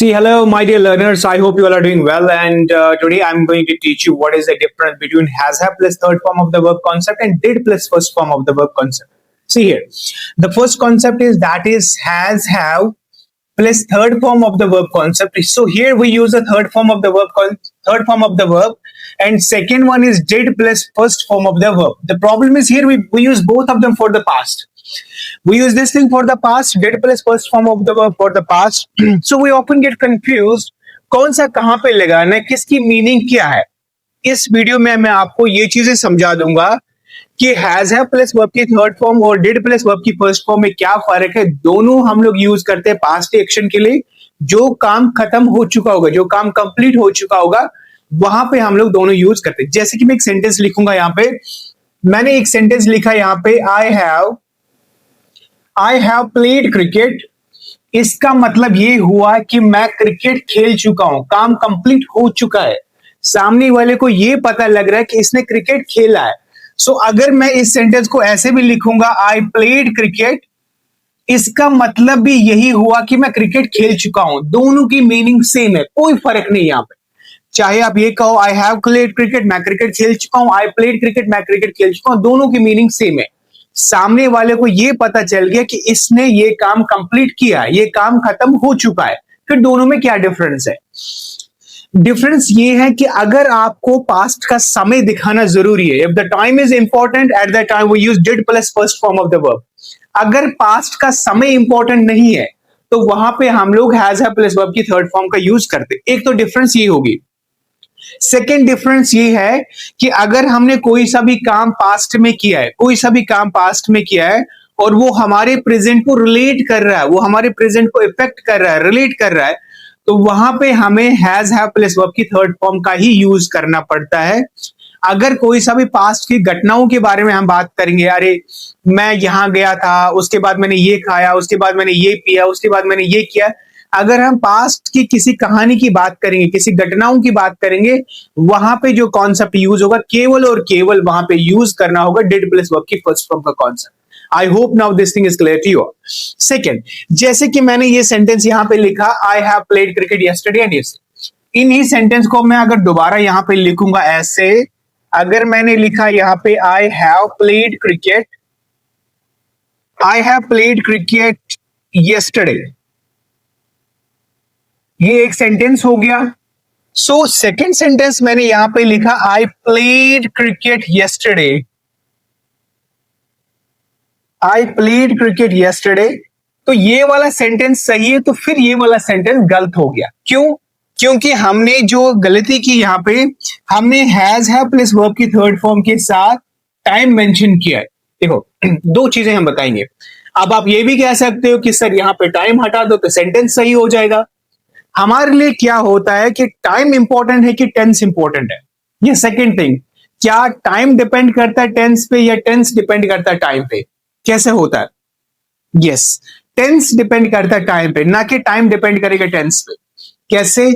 See, hello, my dear learners. I hope you all are doing well. And today I'm going to teach you what is the difference between has have plus third form of the verb concept and did plus first form of the verb concept. See here, the first concept is that is has have plus third form of the verb concept. So here we use the third form of the third form of the verb, and second one is did plus first form of the verb. The problem is here we use both of them for the past. We use this thing for the past, did plus first form of the verb for the past. So we often get confused कौन सा कहां पे लगाना है, किसकी meaning क्या है. इस वीडियो में मैं आपको ये चीजें समझा दूंगा कि हैज हैव प्लस वर्ब की थर्ड फॉर्म और डिड प्लस वर्ब की फर्स्ट फॉर्म में क्या फर्क है. दोनों हम लोग यूज करते हैं पास्ट एक्शन के लिए. जो काम खत्म हो चुका होगा, जो काम कंप्लीट हो चुका होगा, वहां पे हम लोग दोनों यूज करते हैं. जैसे कि मैं एक सेंटेंस लिखूंगा यहाँ पे. मैंने एक सेंटेंस लिखा यहाँ पे, आई हैव प्लेड क्रिकेट. इसका मतलब ये हुआ कि मैं क्रिकेट खेल चुका हूं, काम कंप्लीट हो चुका है. सामने वाले को ये पता लग रहा है कि इसने क्रिकेट खेला है. सो अगर मैं इस सेंटेंस को ऐसे भी लिखूंगा, आई प्लेड क्रिकेट, इसका मतलब भी यही हुआ कि मैं क्रिकेट खेल चुका हूं. दोनों की मीनिंग सेम है, कोई फर्क नहीं यहां पे. चाहे आप ये कहो आई हैव प्लेड क्रिकेट, मैं क्रिकेट खेल चुका हूं, आई प्लेड क्रिकेट, मैं क्रिकेट खेल चुका हूं, दोनों की मीनिंग सेम है. सामने वाले को ये पता चल गया कि इसने ये काम कंप्लीट किया, ये काम खत्म हो चुका है. फिर दोनों में क्या डिफरेंस है? डिफरेंस ये है कि अगर आपको पास्ट का समय दिखाना जरूरी है, if the time is important, at the time we use did plus first form of the verb. अगर पास्ट का समय इंपॉर्टेंट नहीं है तो वहां पे हम लोग हैज हैव प्लस वर्ब की थर्ड फॉर्म का यूज करते. एक तो डिफरेंस ये होगी. सेकेंड डिफरेंस ये है कि अगर हमने कोई सा भी काम पास्ट में किया है, कोई सा भी काम पास्ट में किया है और वो हमारे प्रेजेंट को रिलेट कर रहा है, वो हमारे प्रेजेंट को इफेक्ट कर रहा है, रिलेट कर रहा है, तो वहां पे हमें हैज हैव प्लस वर्ब की थर्ड फॉर्म का ही यूज करना पड़ता है. अगर कोई सा भी पास्ट की घटनाओं के बारे में हम बात करेंगे, अरे मैं यहां गया था, उसके बाद मैंने ये खाया, उसके बाद मैंने ये पिया, उसके बाद मैंने ये किया, अगर हम पास्ट की किसी कहानी की बात करेंगे, किसी घटनाओं की बात करेंगे, वहां पे जो कॉन्सेप्ट यूज होगा केवल और केवल वहां पे यूज करना होगा डिड प्लस वर्ब की फर्स्ट फॉर्म का concept. I hope now this thing is clear to you. Second, जैसे कि मैंने ये सेंटेंस यहां पे लिखा, I have played cricket yesterday and yesterday. इन्हीं सेंटेंस को मैं अगर दोबारा यहां पे लिखूंगा ऐसे, अगर मैंने लिखा यहां पे आई have played cricket, I have played cricket yesterday, ये एक सेंटेंस हो गया. सो सेकेंड सेंटेंस मैंने यहां पे लिखा, I played cricket yesterday, I played cricket yesterday. तो ये वाला सेंटेंस सही है, तो फिर ये वाला सेंटेंस गलत हो गया. क्यों? क्योंकि हमने जो गलती की यहां पे, हमने हैज हैव प्लस वर्ब की थर्ड फॉर्म के साथ टाइम मेंशन किया है. देखो, दो चीजें हम बताएंगे. अब आप ये भी कह सकते हो कि सर यहां पे टाइम हटा दो तो सेंटेंस सही हो जाएगा. हमारे लिए क्या होता है कि टाइम इंपॉर्टेंट है कि टेंस इंपॉर्टेंट है. ये सेकंड थिंग, क्या टाइम डिपेंड करता है टेंस पे या टेंस डिपेंड करता है टाइम पे? कैसे होता है? यस, टेंस डिपेंड करता है टाइम पे, ना कि टाइम डिपेंड करेगा टेंस पे. कैसे?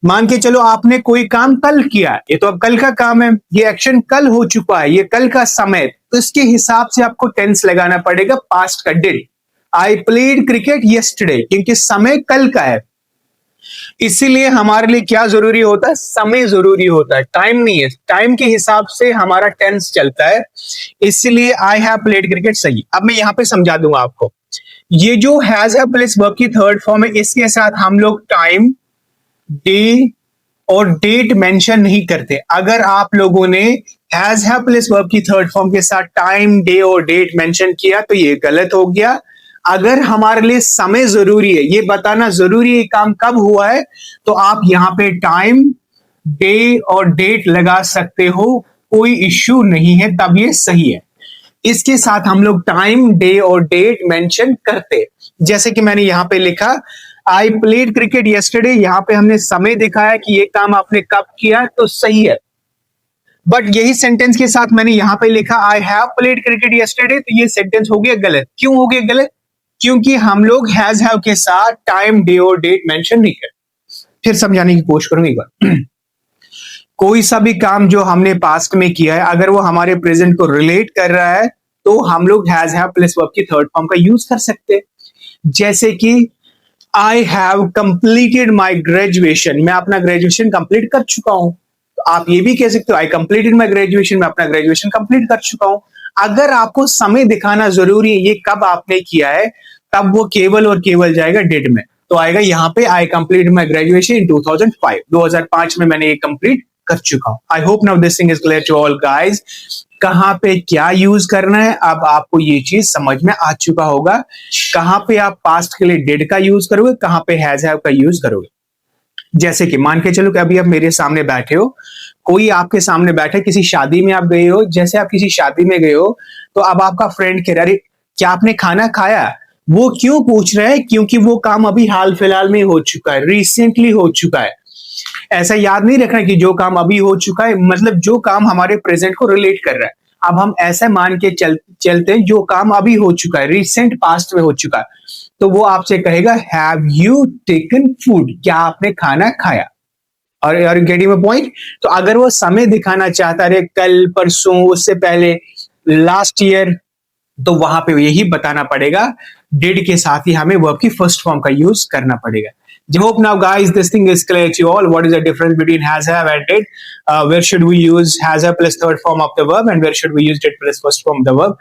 मान के चलो आपने कोई काम कल किया, ये तो अब कल का काम है, ये एक्शन कल हो चुका है, ये कल का समय, तो इसके हिसाब से आपको टेंस लगाना पड़ेगा पास्ट का, did. I played cricket yesterday, क्योंकि समय कल का है. इसीलिए हमारे लिए क्या जरूरी होता है? समय जरूरी होता है, टाइम नहीं है. टाइम के हिसाब से हमारा टेंस चलता है. इसलिए आई हैव प्लेड क्रिकेट सही. अब मैं यहां पे समझा दूंगा आपको. ये जो हैज हैव प्लस वर्ब की थर्ड फॉर्म है, इसके साथ हम लोग टाइम, डे और डेट मेंशन नहीं करते. अगर आप लोगों ने हैज हैव प्लस वर्ब की थर्ड फॉर्म के साथ टाइम, डे और डेट मेंशन किया तो ये गलत हो गया. अगर हमारे लिए समय जरूरी है, ये बताना जरूरी है काम कब हुआ है, तो आप यहां पे टाइम, डे और डेट लगा सकते हो, कोई इश्यू नहीं है, तब ये सही है. इसके साथ हम लोग टाइम, डे और डेट मेंशन करते. जैसे कि मैंने यहां पे लिखा, आई प्लेड क्रिकेट यस्टरडे, यहां पे हमने समय दिखाया कि ये काम आपने कब किया, तो सही है. बट यही सेंटेंस के साथ मैंने यहां पे लिखा, I have played cricket yesterday, तो ये सेंटेंस हो गया गलत. क्यों हो गया गलत? क्योंकि हम लोग हैज हैव के साथ टाइम, डे और डेट मेंशन नहीं करते. फिर समझाने की कोशिश करूंगा एक बार. कोई सा भी काम जो हमने पास्ट में किया है, अगर वो हमारे प्रेजेंट को रिलेट कर रहा है, तो हम लोग हैज हैव प्लस वर्ब की थर्ड फॉर्म का यूज कर सकते हैं. जैसे कि I have completed my graduation, मैं अपना ग्रेजुएशन कंप्लीट कर चुका हूं। तो आप ये भी कह सकते हो आई कंप्लीटेड माई ग्रेजुएशन, मैं अपना ग्रेजुएशन कंप्लीट कर चुका हूं। अगर आपको समय दिखाना जरूरी है, ये कब आपने किया है, तब वो केवल और केवल जाएगा डिड में। तो आएगा यहाँ पे आई कंप्लीट माई ग्रेजुएशन इन 2005, 2005 में मैंने ये कंप्लीट कर चुका हूं। I hope now this thing is clear to all guys. कहां पे क्या यूज करना है, अब आपको ये चीज समझ में आ चुका होगा। कहां पे आप पास्ट के लिए डिड का यूज करोगे, कहां पे हैज हैव का यूज करोगे। जैसे कि मान के चलो कि अभी आप मेरे सामने बैठे हो, कोई आपके सामने बैठे, किसी शादी में आप गए हो, जैसे आप किसी शादी में गए हो, तो अब आपका फ्रेंड कह रहा है क्या आपने खाना खाया। वो क्यों पूछ रहा है, क्योंकि वो काम अभी हाल फिलहाल में हो चुका है, रिसेंटली हो चुका है। ऐसा याद नहीं रखना कि जो काम अभी हो चुका है, मतलब जो काम हमारे प्रेजेंट को रिलेट कर रहा है। अब हम ऐसा मान के चलते हैं जो काम अभी हो चुका है, रिसेंट पास्ट में हो चुका है, तो वो आपसे कहेगा हैव यू टेकन फूड, क्या आपने खाना खाया। और गेटिंग माय पॉइंट। तो अगर वो समय दिखाना चाहता है कल परसों उससे पहले लास्ट ईयर, तो वहां पे यही बताना पड़ेगा, डिड के साथ ही हमें वर्ब की फर्स्ट फॉर्म का यूज करना पड़ेगा। Hope now guys this thing is clear to you all. What is the difference between has have and did? Where should we use has have plus third form of the verb, and where should we use did plus first form of the verb?